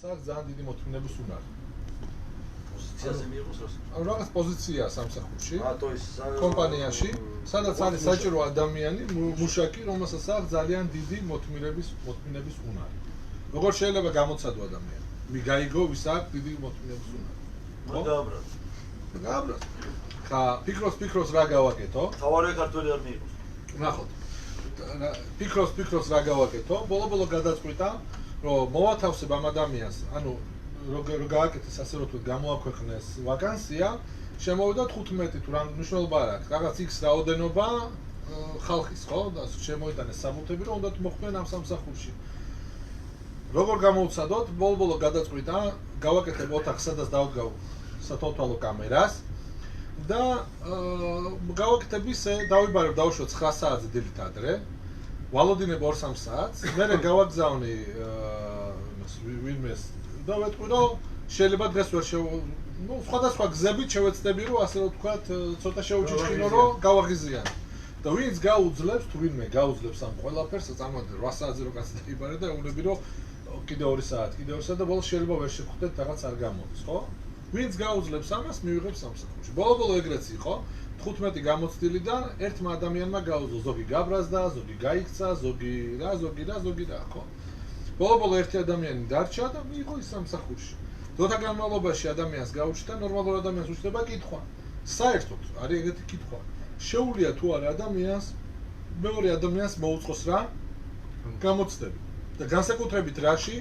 საკ ძალიან დიდი მოთმინების უნარი. პოზიციაზე მიიღოს რას? ანუ რაღაც პოზიციაა სამსახურში. то есть კომპანიაში, სადაც არის საჭირო ადამიანი, მუშაკი, რომელსაც აქვს ძალიან დიდი მოთმინების უნარი. როგორ შეიძლება გამოცადო ადამიანი? მიგაიგო ვის აქვს დიდი მოთმინების უნარი. გააბრაზ. გააბრაზ. ხა, ფიქრობს რა გავაკეთო? თავარი ქართველი არ მიიღოს. ნახოთ. ფიქრობს რა გავაკეთო? ბოლო გადაწყვიტა, რომ მოვათავსებ ამ ადამიანს, ანუ როგორ გააკეთეს ასე რომ თუ გამოაქვეყნეს ვაკანსია, შემოვიდა 15 თუ რა მნიშვნელობა არ აქვს. რაღაც X რაოდენობა ხალხის, ხო? და შემოიტანეს საბუთები, რომ უნდათ მოხვდნენ ამ სამსახურში. როგორ გამოვცადოთ? ბოლო გადაწყვიტა, გავაკეთებ ოთახს, სადაც დავდგავ სათვალთვალო კამერას და გავაკეთებ ისე, დავიბარებ დავუშვებ 9 საათზე დილით ადრე, ვალოდინებ 2-3 საათს, მერე გავაგზავნი ვინმეს და ვეტყვი, რომ შეიძლება დღეს ვერ სხვადასხვა გზებით შევეცდები, რომ ასე რომ ვთქვათ, ცოტა შეუჯიჯკინო, რომ გავაღიზიანო. და ვინც გაუძლებს, თუ ვინმე გაუძლებს ამ ყველაფერს, წარმოვიდგინე 8 საათზე რო კაცი დაიბარე და ეუბნები, რომ კიდე 2 საათი და ბოლოს შეიძლება ვერ შეგხვდეთ, რაღაც არ გამოდის, ხო? ვინც გაუძლებს ამას, მივიღებს სამსახურში. ბოლო ეგრეც იყო, 15 გამოცდილიდან ერთმა ადამიანმა გაუძლო, ზოგი გაბრაზდა, ზოგი გაიქცა, ზოგი რა, ხო? ბოლო ერთი ადამიანი დარჩა და მიიღო ის სამსახურში. დროთა განმავლობაში ადამიანს გაუჩნდა, ნორმალურ ადამიანს უჩნდება კითხვა. საერთოდ არის ეგეთი კითხვა. შეუძლია თუ არა ადამიანს მეორე ადამიანს მოუწყოს რა გამოცდები და განსაკუთრებით რაში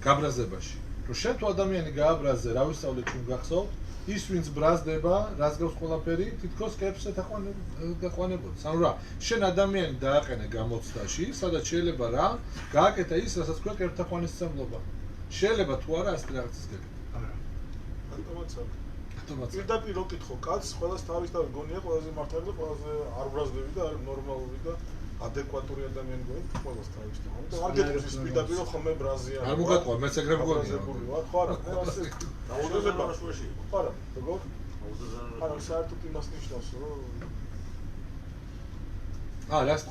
გაბრაზებაში. რომ შენ თუ ადამიანი გააბრაზზე, რა ვისწავლეთ ჩვენ გახსოვთ, ის ვინც ბრაზდება, რას გავს ყველაფერი, თითქოს კეფს ეთაყვანებოდეს. ანუ რა, შენ ადამიანი დააყენე გამოცდაში, სადაც შეიძლება რა გააკეთა ის, რასაც ქვია კეფთაყვანისმცემლობა. შეიძლება თუ არა ასეთი რაღაცის გაკეთა. არა. პირდაპირ რო კითხო კაცს, ყველას თავისთავად გონია, ყველაზე მართალი და ყველაზე არ ბრაზდები და არ ნორმალური და ადეკვატური ადამიანი გონია, ყველას თავისთავად. ამიტომ არ გეტყვის ის პირდაპირ რომ ხომ მე ბრაზია. არ მოგატყვა, მეც ეგრე მგონია. ხო არა, მე ასე დაუძებელია შუაში. ხო არა, როგორ? არა, საერთოდ იმას ნიშნავს, რომ რას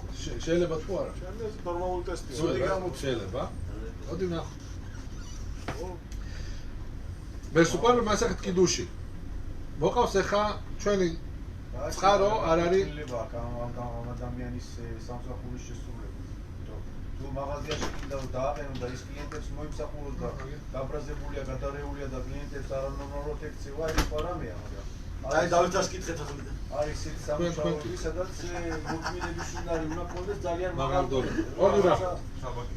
შეიძლება თუ არა? ეს ნორმალური ტესტია. შეიძლება. მოდი ვნახოთ. მე სუპერ მასახეთ კიდუში. მოყავს ახლა ჩვენი წყარო არ არის ამ ადამიანის სამსახურის შესრულებას. თუ მაღაზიაში კიდევ დააყენო და ის კლიენტებს მოიმსახუროს და გაბრაზებულია, გადარეულია და კლიენტებს არანორმალურად ექცევა, ის პარამია, მაგრამ აი დავით ასკითხეთ ახლა. არის ის სამსახური, სადაც მოთმინების უნარი უნდა გქონდეს ძალიან მაგარ დონეზე.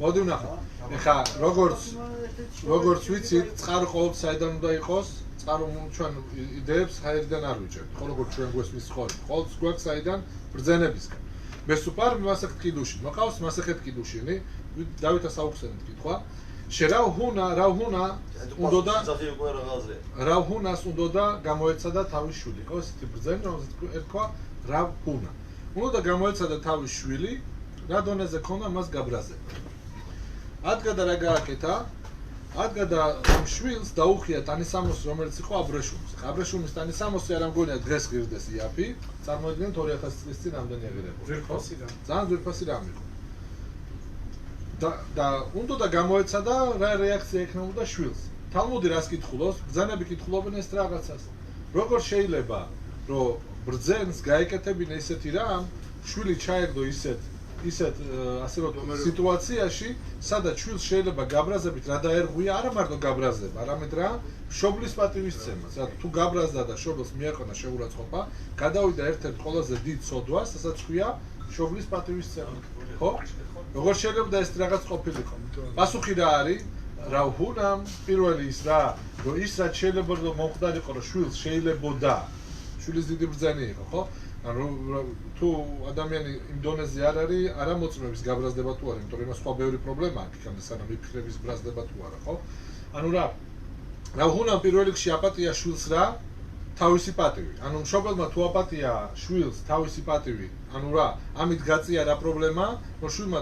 მოდი ვნახოთ. ეხლა როგორც ვიცით, წყარო ყოველთვის საიდან უნდა იყოს? წყარო ჩვენ იდეებს საერთიდან არ ვიჭერთ. ხო როგორც ჩვენ გვესმის ხოლმე. ყოველთვის გვაქვს საიდან ბრძენებისგან. მე სუპარ მასახეთ კიდუში. მოყავს მასახეთ კიდუშინი. დავითას აუხსენეთ კითხვა. რავჰუნას უნდა გამოეცადა თავის შვილი. ხო, ესეთი ბრძენი, რომელსაც ერქვა რავჰუნა. უნდა გამოეცადა თავის შვილი, რა დონეზე ქონდა მას გაბრაზება. ადგადა რა გააკეთა? ადგადა შვილს დაუხია ტანისამოსი, რომელიც იყო აბრეშუმის. აბრეშუმის ტანისამოსი არ ამგონია დღეს ღირდეს იაფი. წარმოიდგინეთ 2000 წლის წინ ამდენი აღირებული. ძალიან ძვირფასი რამე იყო. და უნდა გამოეცადა რა რეაქცია ექნებოდა შვილს. თალმუდი რას კითხულობს? ბრძანები კითხულობენ ეს რაღაცას. როგორ შეიძლება, რომ ბრძენს გაეკეთებინა ისეთი რამ, შვილი ჩაეგდო ისეთ ასე რომ სიტუაციაში, სადაც შვილს შეიძლება გაბრაზებით რა დაერღვია, არა მარტო გაბრაზება, არამედ რა შობლის პატივისცემა. სადაც თუ გაბრაზდა და შობლს მიაყენა შეურაცხყოფა, გადავიდა ერთ-ერთ ყველაზე დიდ სოდვას, რასაც ქვია შობლის პატივისცემა. ხო? როგორ შეიძლება ეს რაღაც ყოფილიყო? პასუხი რა არის? რავჰუნამ პირველი ის რა, რომ ის რაც შეიძლება რომ მომხდარიყო, რომ შვილს შეიძლებოდა შვილის დიდი ბრძენი იყო, ხო? ანუ თუ ადამიანი იმ დონეზე არ არის, არა მოწმების გაბრაზდება თუ არა, იმიტომ რომ იმას სხვა ბევრი პრობლემა აქვს, იქამდე სანამ იფიქრების ბრაზდება თუ არა, ხო? ანუ რა რავჰუნამ პირველ რიგში აპატია შვილს რა? თავისი პატივი. ანუ მშობელმა თუ აპატია შვილს თავისი პატივი, ანუ რა, ამით გაწია რა პრობლემა, რომ შვილმა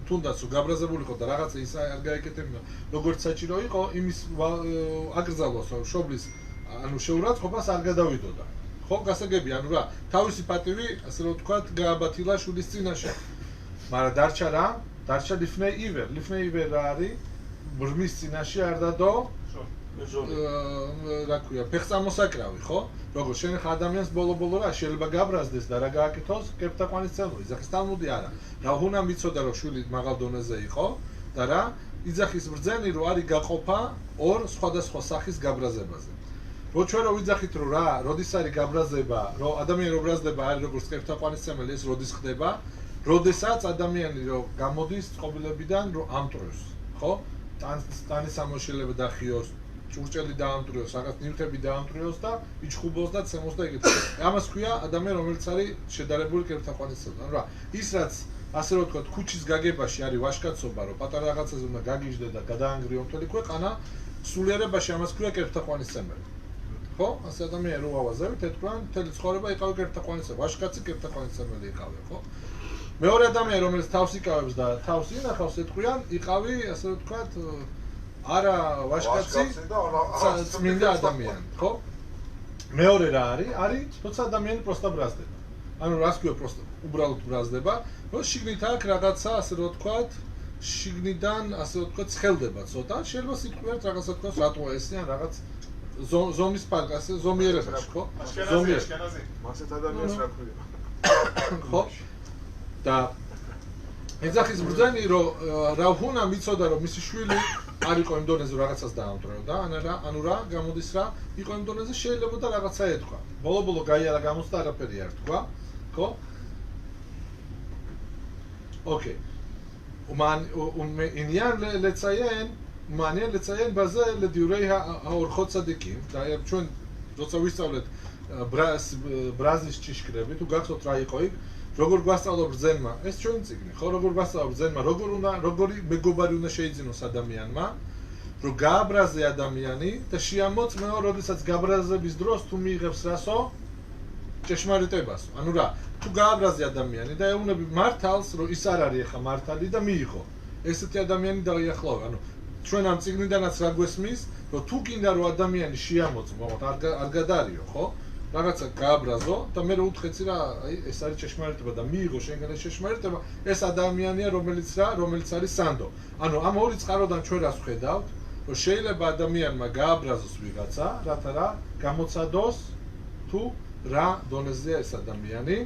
თუნდაც გაბრაზებულიყო და რაღაცა ის არ გაეკეთებინა, როგორც საჭირო იყო, იმის აკრძალოს, რომ შობლის ანუ შეურაცხყოფას არ გადავიდოდა. ხო, გასაგები, ანუ რა, თავისი პატივი, ასე რომ ვთქვათ, გააბათილა შვილის წინაშე. მაგრამ დარჩა რა? დარჩა ლიფნეი ივერ. ლიფნეი ივერ რა არის? ბრმის წინაშე არ დადო რა ქვია, ფეხსამოსაკრავი, ხო? როგორც შენ ხა ადამიანს ბოლო-ბოლო რა შეიძლება გაბრაზდეს და რა გააკეთოს? კეფთაყვანისმცემლო, იძახის თალმუდი არა. რა უნდა მიცოდა რომ შვილი მაღალ დონეზე იყო და რა იძახის ბრძენი რომ არის გაყოფა ორ სხვადასხვა სახის გაბრაზებაზე. რო ჩვენ რო ვიძახით რომ რა, როდის არის გაბრაზება, რომ ადამიანი რო ბრაზდება არის როგორც კეფთაყვანისმცემელი, ეს როდის ხდება? როდესაც ადამიანი რო გამოდის წყობილებიდან რომ ამტრევს, ხო? ტანის ამოშილება დახიოს, ჭურჭელი დაამტრიოს, რაღაც ნივთები დაამტრიოს და იჩხუბოს და ცემოს და იგივე. ამას ქვია ადამიანი რომელიც არის შედარებული კეფთაყვანისმცემელი. ანუ რა, ის რაც ასე რომ ვთქვათ, ქუჩის გაგებაში არის ვაჟკაცობა, რომ პატარა რაღაცაზე უნდა გაგიჟდე და გადაანგრიო მთელი ქვეყანა, სულიერებაში ამას ქვია კეფთაყვანისმცემელი. ხო? ასე ადამიანი რო ავაზევით, ეთქვან, მთელი ცხოვრება იყავი კეფთაყვანისმცემელი, ვაჟკაცი კეფთაყვანისმცემელი იყავი, ხო? მეორე ადამიანი რომელიც თავს იკავებს და თავს ინახავს, ეთქვიან, იყავი, ასე რომ ვთქვათ, არა ვაჟკაცი, წმინდა ადამიანი, ხო? მეორე რა არის? არის, თორსა ადამიანი პროსტა ბრაზდება. ანუ რას ქვია პროსტა? უბრალოდ ბრაზდება, რომ შიგნით აქვს რაღაცა, ასე რომ ვთქვათ, შიგნიდან, ასე რომ ვთქვათ, ცხელდება ცოტა, შეიძლება სიტყვით რაღაცა თქვას, რატოა ესე ან რაღაც ზომის პარკ, ასე ზომიერებაში, ხო? აშკენაზი. მასეთ ადამიანს რა ქვია? ხო? და ეძახის ბრძენი რომ რა უნდა მიცოდა რომ მისი შვილი არ იყო იმ დონეზე რაღაცას დაამტვრევდა, ანუ რა გამოდის რა იყო იმ დონეზე შეიძლება და რაღაცა ეთქვა. ბოლო-ბოლო გაიარა გამოსდა არაფერი არ თქვა, ხო? Okay. עניין לציין, מעניין לציין בזה לדיורי האורחות צדיקים, ჩვენ როცა ვისწავლეთ ბრაზის ჭიშკრებით, თუ გახსოვთ რა იყო იქ, როგორ გვასწავლა ბრძენმა, ეს ჩვენი წიგნი, ხო, როგორ გვასწავლა ბრძენმა, როგორი მეგობარი უნდა შეიძინოს ადამიანმა, რომ გააბრაზე ადამიანი და შეამოწმეო, როდესაც გაბრაზების დროს თუ მიიღებს რასო? ჭეშმარიტებას. ანუ რა, თუ გააბრაზე ადამიანი და ეუბნები მართალს, რომ ის არ არის ახლა მართალი და მიიღო. ესეთი ადამიანი დაიახლოვე, ანუ ჩვენ ამ წიგნიდანაც რა გვესმის, რომ თუ გინდა რომ ადამიანი შეამოწმო, არ გადარიო, ხო? რაღაცა გააბრაზო და მე რო უთხრեցი რა, აი ეს არის ჭეშმარიტება და მიიღო შენგან ეს ჭეშმარიტება, ეს ადამიანია, რომელიც არის სანდო. ანუ ამ ორი წყაროდან ჩვენ რას ვხედავთ, რომ შეიძლება ადამიანმა გააბრაზოს ვიღაცა, რათა რა გამოცადოს თუ რა დონეზეა ეს ადამიანი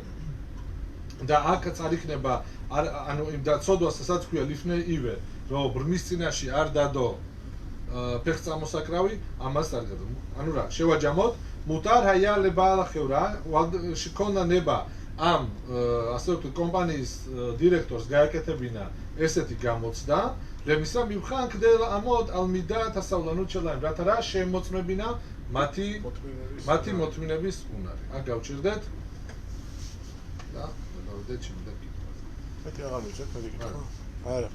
და აქაც არ იქნება ანუ იმ დაცოდვას ასაც ქვია ლიფნე ივე რომ ბრმის წინაშე არ დადო ფეხსამოსაკრავი ამას არ გადო ანუ რა შევაჯამოთ მუტარ ჰაია ლებალა ხევრა შიქონდა ნება ამ ასე ვთქვი კომპანიის დირექტორს გააკეთებინა ესეთი გამოცდა რემისა მივხან კდელა ამოდ ალმიდა დასავლანუჩ ჩელაიმ რათა რა შემოწმებინა მათი მოთმინების უნარი. აქ გავჩერდეთ და გავდეთ ჩემი და კითხვა. მე აღარ ვიცი, მე გიქნა. არა.